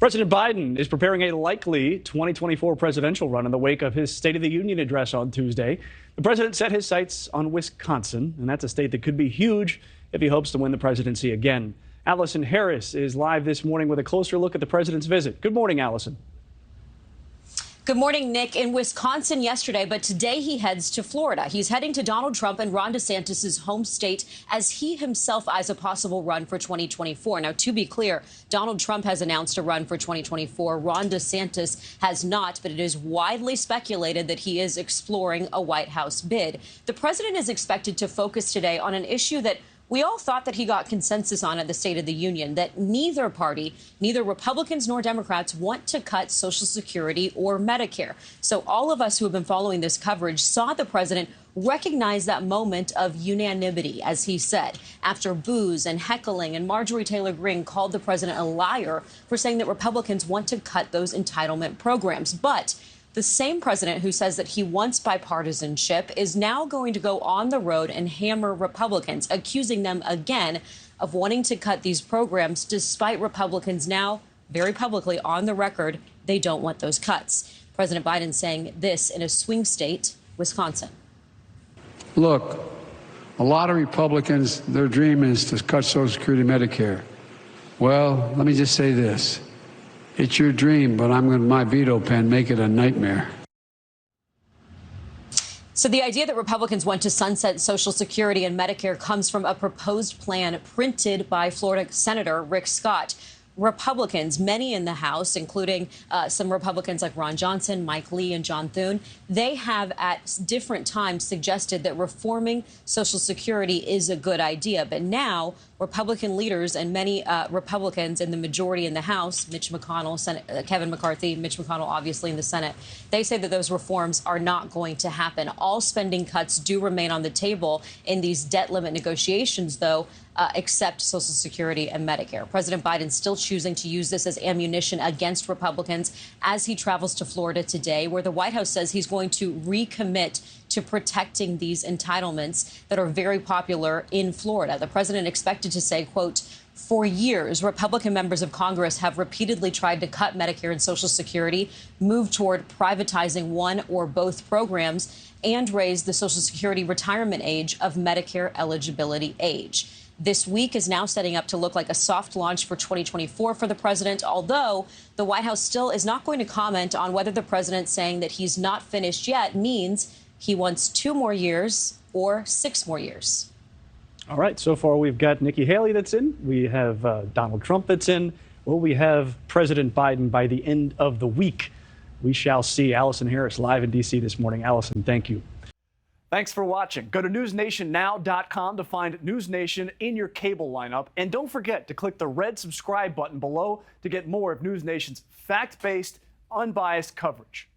President Biden is preparing a likely 2024 presidential run in the wake of his State of the Union address on Tuesday. The president set his sights on Wisconsin, and that's a state that could be huge if he hopes to win the presidency again. Allison Harris is live this morning with a closer look at the president's visit. Good morning, Allison. Good morning, Nick. In Wisconsin yesterday, but today he heads to Florida. He's heading to Donald Trump and Ron DeSantis' home state as he himself eyes a possible run for 2024. Now, to be clear, Donald Trump has announced a run for 2024. Ron DeSantis has not, but it is widely speculated that he is exploring a White House bid. The president is expected to focus today on an issue that we all thought that he got consensus on at the State of the Union, that neither party, neither Republicans nor Democrats, want to cut Social Security or Medicare. So all of us who have been following this coverage saw the president recognize that moment of unanimity, as he said, after boos and heckling, and Marjorie Taylor Greene called the president a liar for saying that Republicans want to cut those entitlement programs. But the same president who says that he wants bipartisanship is now going to go on the road and hammer Republicans, accusing them again of wanting to cut these programs, despite Republicans now very publicly on the record they don't want those cuts. President Biden saying this in a swing state, Wisconsin. Look, a lot of Republicans, their dream is to cut Social Security, Medicare. Well, let me just say this. It's your dream, but I'm going to, my veto pen, make it a nightmare. So the idea that Republicans want to sunset Social Security and Medicare comes from a proposed plan printed by Florida Senator Rick Scott. Republicans, many in the House, including some Republicans like Ron Johnson, Mike Lee, and John Thune, they have at different times suggested that reforming Social Security is a good idea. But now Republican leaders and many Republicans in the majority in the House, Mitch McConnell, Kevin McCarthy, Mitch McConnell, obviously in the Senate, they say that those reforms are not going to happen. All spending cuts do remain on the table in these debt limit negotiations, though, except Social Security and Medicare. President Biden still choosing to use this as ammunition against Republicans as he travels to Florida today, where the White House says he's going to recommit to protecting these entitlements that are very popular in Florida. The president expected to say, quote, "For years, Republican members of Congress have repeatedly tried to cut Medicare and Social Security, move toward privatizing one or both programs, and raise the Social Security retirement age of Medicare eligibility age." This week is now setting up to look like a soft launch for 2024 for the president, although the White House still is not going to comment on whether the president saying that he's not finished yet means he wants 2 more years or 6 more years. All right, so far we've got Nikki Haley that's in. We have Donald Trump that's in. Will we have President Biden by the end of the week? We shall see. Allison Harris live in D.C. this morning. Allison, thank you. Thanks for watching. Go to newsnationnow.com to find NewsNation in your cable lineup. And don't forget to click the red subscribe button below to get more of NewsNation's fact-based, unbiased coverage.